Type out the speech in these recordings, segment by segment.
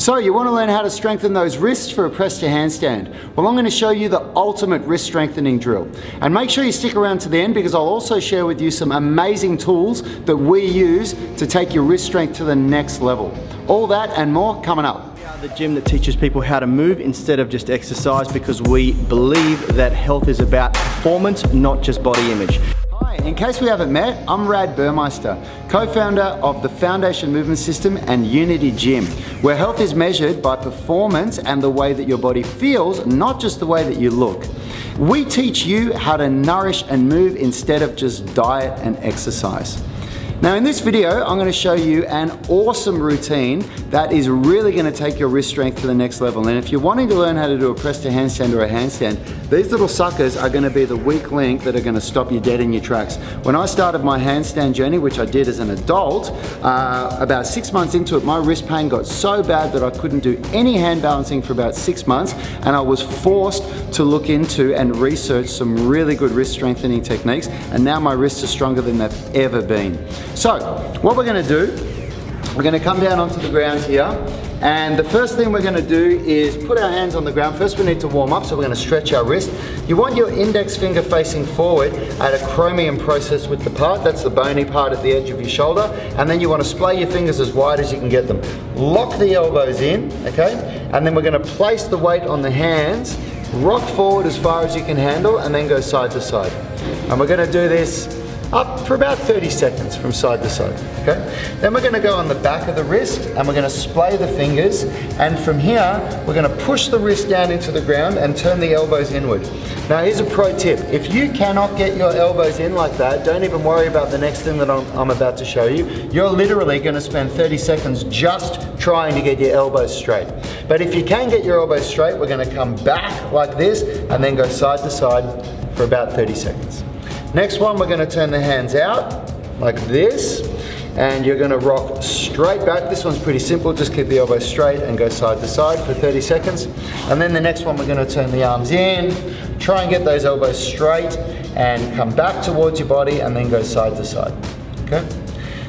So you want to learn how to strengthen those wrists for a press to handstand? Well, I'm going to show you the ultimate wrist strengthening drill. And make sure you stick around to the end because I'll also share with you some amazing tools that we use to take your wrist strength to the next level. All that and more coming up. We are the gym that teaches people how to move instead of just exercise because we believe that health is about performance, not just body image. Hi, in case we haven't met, I'm Rad Burmeister, co-founder of the Foundation Movement System and Unity Gym, where health is measured by performance and the way that your body feels, not just the way that you look. We teach you how to nourish and move instead of just diet and exercise. Now in this video, I'm going to show you an awesome routine that is really going to take your wrist strength to the next level. And if you're wanting to learn how to do a press to handstand or a handstand, these little suckers are going to be the weak link that are going to stop you dead in your tracks. When I started my handstand journey, which I did as an adult, about 6 months into it, my wrist pain got so bad that I couldn't do any hand balancing for about 6 months, and I was forced to look into and research some really good wrist strengthening techniques, and now my wrists are stronger than they've ever been. So, what we're going to do, we're going to come down onto the ground here, and the first thing we're going to do is put our hands on the ground. First we need to warm up, so we're going to stretch our wrist. You want your index finger facing forward at a chromium process with the part, that's the bony part at the edge of your shoulder, and then you want to splay your fingers as wide as you can get them. Lock the elbows in, okay, and then we're going to place the weight on the hands, rock forward as far as you can handle, and then go side to side. And we're going to do this up for about 30 seconds from side to side, okay? Then we're gonna go on the back of the wrist and we're gonna splay the fingers, and from here, we're gonna push the wrist down into the ground and turn the elbows inward. Now here's a pro tip. If you cannot get your elbows in like that, don't even worry about the next thing that I'm about to show you. You're literally gonna spend 30 seconds just trying to get your elbows straight. But if you can get your elbows straight, we're gonna come back like this and then go side to side for about 30 seconds. Next one, we're going to turn the hands out like this, and you're going to rock straight back. This one's pretty simple, just keep the elbows straight and go side to side for 30 seconds. And then the next one, we're going to turn the arms in, try and get those elbows straight and come back towards your body and then go side to side, okay?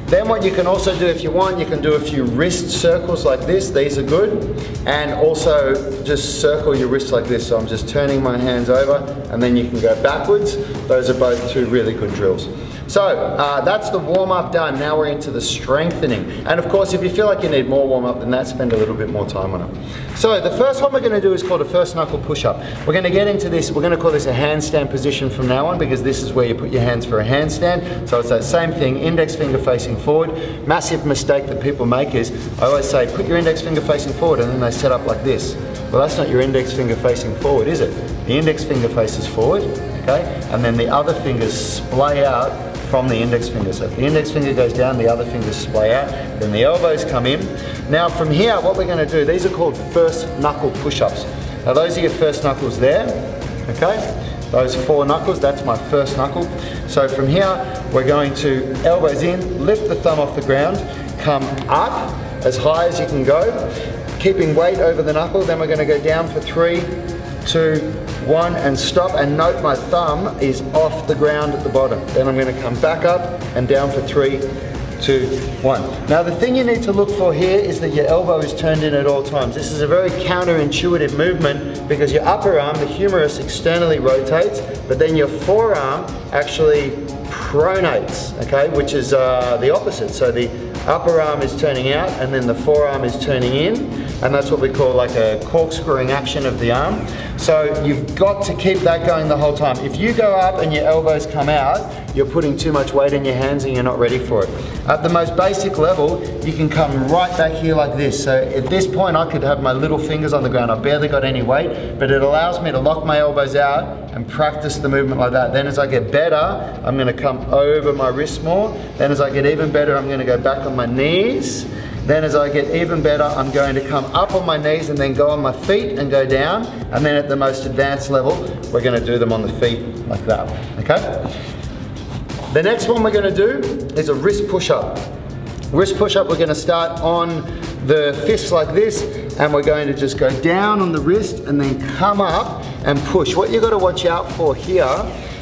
Then what you can also do if you want, you can do a few wrist circles like this. These are good. And also just circle your wrists like this. So I'm just turning my hands over and then you can go backwards. Those are both two really good drills. So that's the warm up done. Now we're into the strengthening. And of course, if you feel like you need more warm up than that, spend a little bit more time on it. So the first one we're going to do is called a first knuckle push up. We're going to get into this, we're going to call this a handstand position from now on because this is where you put your hands for a handstand. So it's that same thing, index finger facing forward. Massive mistake that people make is, I always say, put your index finger facing forward, and then they set up like this. Well, that's not your index finger facing forward, is it? The index finger faces forward, okay? And then the other fingers splay out from the index finger. So if the index finger goes down, the other fingers splay out, then the elbows come in. Now from here, what we're going to do, these are called first knuckle push-ups. Now those are your first knuckles there, okay? Those 4 knuckles, that's my first knuckle. So from here, we're going to elbows in, lift the thumb off the ground, come up as high as you can go, keeping weight over the knuckle. Then we're going to go down for 3, 2, 1 and stop, and note my thumb is off the ground at the bottom. Then I'm going to come back up and down for 3, 2, 1. Now the thing you need to look for here is that your elbow is turned in at all times. This is a very counterintuitive movement because your upper arm, the humerus, externally rotates, but then your forearm actually pronates, okay, which is the opposite. So the upper arm is turning out and then the forearm is turning in, and that's what we call like a corkscrewing action of the arm. So you've got to keep that going the whole time. If you go up and your elbows come out, you're putting too much weight in your hands and you're not ready for it. At the most basic level, you can come right back here like this. So at this point, I could have my little fingers on the ground. I've barely got any weight, but it allows me to lock my elbows out and practice the movement like that. Then as I get better, I'm going to come over my wrist more. Then as I get even better, I'm going to go back on my knees. Then as I get even better, I'm going to come up on my knees and then go on my feet and go down. And then at the most advanced level, we're going to do them on the feet like that, okay? The next one we're going to do is a wrist push-up. Wrist push-up, we're going to start on the fist like this, and we're going to just go down on the wrist and then come up and push. What you've got to watch out for here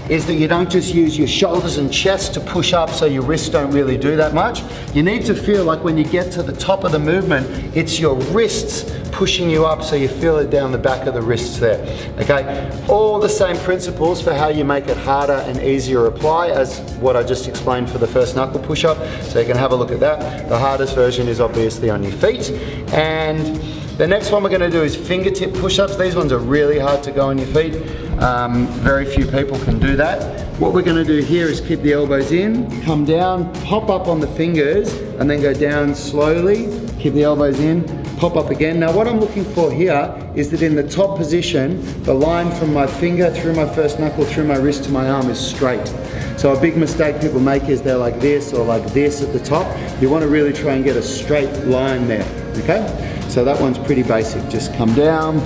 is that you don't just use your shoulders and chest to push up so your wrists don't really do that much. You need to feel like when you get to the top of the movement, it's your wrists pushing you up so you feel it down the back of the wrists there, okay? All the same principles for how you make it harder and easier apply as what I just explained for the first knuckle push-up, so you can have a look at that. The hardest version is obviously on your feet. And the next one we're going to do is fingertip push-ups. These ones are really hard to go on your feet. Very few people can do that. What we're going to do here is keep the elbows in, come down, pop up on the fingers, and then go down slowly. Keep the elbows in, pop up again. Now what I'm looking for here is that in the top position, the line from my finger through my first knuckle, through my wrist to my arm is straight. So a big mistake people make is they're like this or like this at the top. You want to really try and get a straight line there, okay? So that one's pretty basic. Just come down,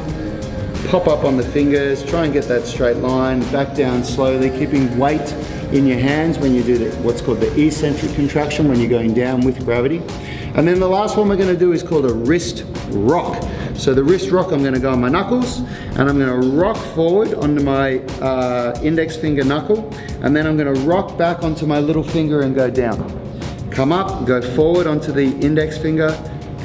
pop up on the fingers, try and get that straight line, back down slowly, keeping weight in your hands when you do what's called the eccentric contraction, when you're going down with gravity. And then the last one we're going to do is called a wrist rock. So the wrist rock, I'm going to go on my knuckles, and I'm going to rock forward onto my index finger knuckle, and then I'm going to rock back onto my little finger and go down. Come up, go forward onto the index finger,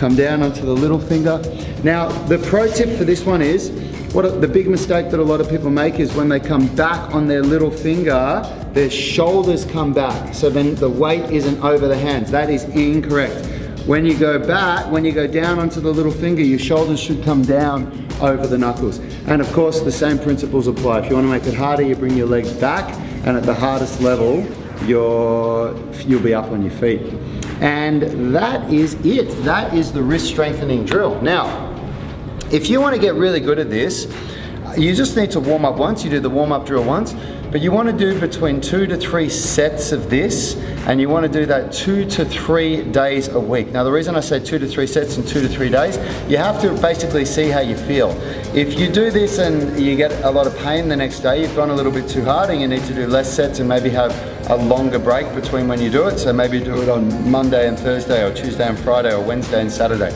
come down onto the little finger. Now the pro tip for this one is, the big mistake that a lot of people make is when they come back on their little finger, their shoulders come back, so then the weight isn't over the hands. That is incorrect. When you go back, when you go down onto the little finger, your shoulders should come down over the knuckles. And of course, the same principles apply. If you want to make it harder, you bring your legs back, and at the hardest level, you'll be up on your feet. And that is it. That is the wrist strengthening drill. Now, if you want to get really good at this, you just need to warm up once. You do the warm-up drill once, but you want to do between 2 to 3 sets of this, and you want to do that 2 to 3 days a week. Now the reason I say 2 to 3 sets in 2 to 3 days, you have to basically see how you feel. If you do this and you get a lot of pain the next day, you've gone a little bit too hard and you need to do less sets and maybe have a longer break between when you do it. So maybe do it on Monday and Thursday, or Tuesday and Friday, or Wednesday and Saturday.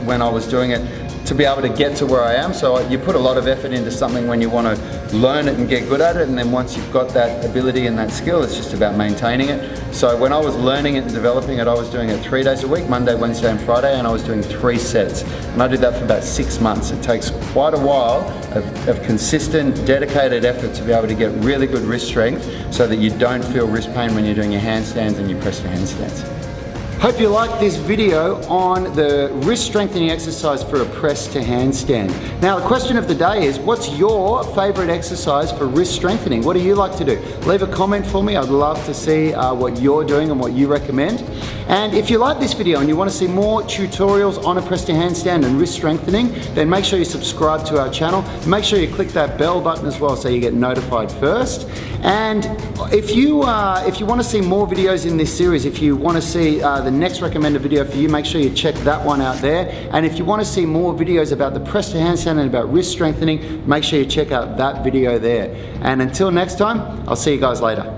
When I was doing it, to be able to get to where I am. So you put a lot of effort into something when you want to learn it and get good at it, and then once you've got that ability and that skill, it's just about maintaining it. So when I was learning it and developing it, I was doing it 3 days a week, Monday, Wednesday and Friday, and I was doing 3 sets. And I did that for about 6 months. It takes quite a while of consistent, dedicated effort to be able to get really good wrist strength so that you don't feel wrist pain when you're doing your handstands and your press to handstands. Hope you liked this video on the wrist strengthening exercise for a press to handstand. Now the question of the day is, what's your favorite exercise for wrist strengthening? What do you like to do? Leave a comment for me. I'd love to see what you're doing and what you recommend. And if you like this video and you want to see more tutorials on a press to handstand and wrist strengthening, then make sure you subscribe to our channel. Make sure you click that bell button as well so you get notified first. And if you want to see more videos in this series, if you want to see the next recommended video for you, make sure you check that one out there. And if you want to see more videos about the press to handstand and about wrist strengthening, make sure you check out that video there. And until next time, I'll see you guys later.